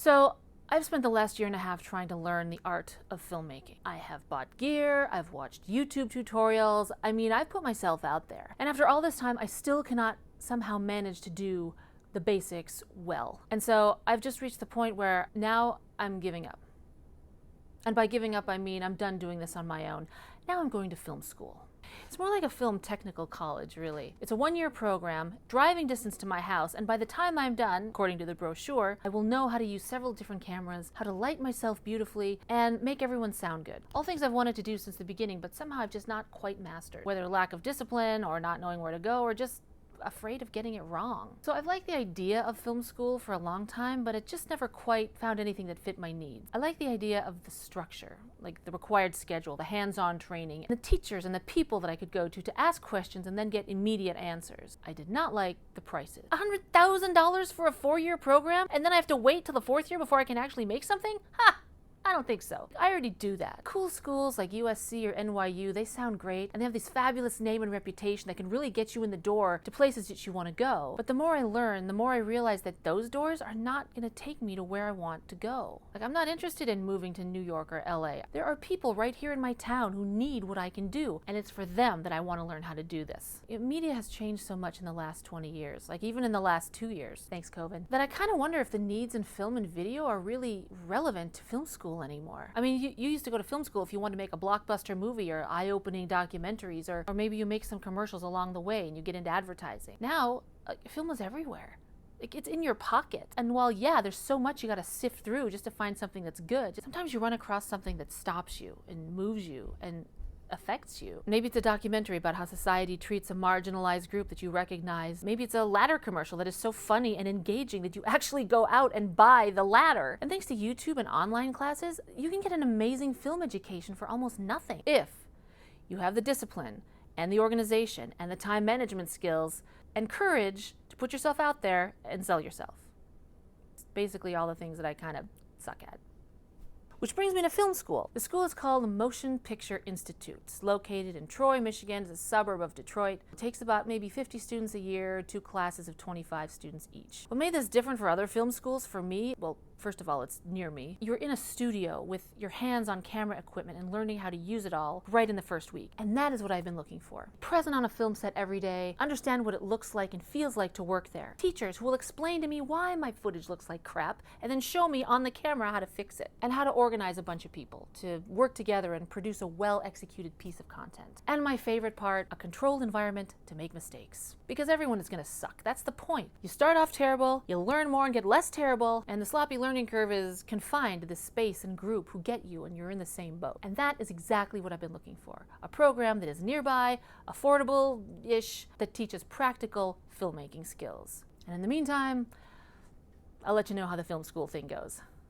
So I've spent the last year and a half trying to learn the art of filmmaking. I have bought gear, I've watched YouTube tutorials, I've put myself out there. And after all this time, I still cannot somehow manage to do the basics well. And so I've just reached the point where now I'm giving up. And by giving up, I mean I'm done doing this on my own. Now I'm going to film school. It's more like a film technical college, really. It's a one-year program, driving distance to my house, and by the time I'm done, according to the brochure, I will know how to use several different cameras, how to light myself beautifully, and make everyone sound good. All things I've wanted to do since the beginning, but somehow I've just not quite mastered. Whether lack of discipline, or not knowing where to go, or just afraid of getting it wrong. So I've liked the idea of film school for a long time, but it just never quite found anything that fit my needs. I like the idea of the structure, like the required schedule, the hands-on training, and the teachers and the people that I could go to ask questions and then get immediate answers. I did not like the prices. $100,000 for a 4-year program, and then I have to wait till the 4th year before I can actually make something? Ha! I don't think so. I already do that. Cool schools like USC or NYU, they sound great, and they have this fabulous name and reputation that can really get you in the door to places that you want to go. But the more I learn, the more I realize that those doors are not going to take me to where I want to go. Like, I'm not interested in moving to New York or LA. There are people right here in my town who need what I can do, and it's for them that I want to learn how to do this. Media has changed so much in the last 20 years, like even in the last 2 years, thanks COVID, that I kind of wonder if the needs in film and video are really relevant to film school anymore. You used to go to film school if you wanted to make a blockbuster movie or eye-opening documentaries, or maybe you make some commercials along the way and you get into advertising. Now, film is everywhere. It's in your pocket. And while, yeah, there's so much you gotta sift through just to find something that's good, sometimes you run across something that stops you and moves you and affects you. Maybe it's a documentary about how society treats a marginalized group that you recognize. Maybe it's a ladder commercial that is so funny and engaging that you actually go out and buy the ladder. And thanks to YouTube and online classes, you can get an amazing film education for almost nothing if you have the discipline and the organization and the time management skills and courage to put yourself out there and sell yourself. It's basically all the things that I kind of suck at. Which brings me to film school. The school is called the Motion Picture Institute. It's located in Troy, Michigan. It's a suburb of Detroit. It takes about maybe 50 students a year, 2 classes of 25 students each. What made this different for other film schools for me? Well, first of all, it's near me. You're in a studio with your hands on camera equipment and learning how to use it all right in the first week. And that is what I've been looking for. Present on a film set every day, understand what it looks like and feels like to work there. Teachers who will explain to me why my footage looks like crap and then show me on the camera how to fix it. And how to organize a bunch of people to work together and produce a well-executed piece of content. And my favorite part, a controlled environment to make mistakes. Because everyone is gonna suck. That's the point. You start off terrible, you learn more and get less terrible, and the sloppy learning curve is confined to the space and group who get you and you're in the same boat. And that is exactly what I've been looking for. A program that is nearby, affordable-ish, that teaches practical filmmaking skills. And in the meantime, I'll let you know how the film school thing goes.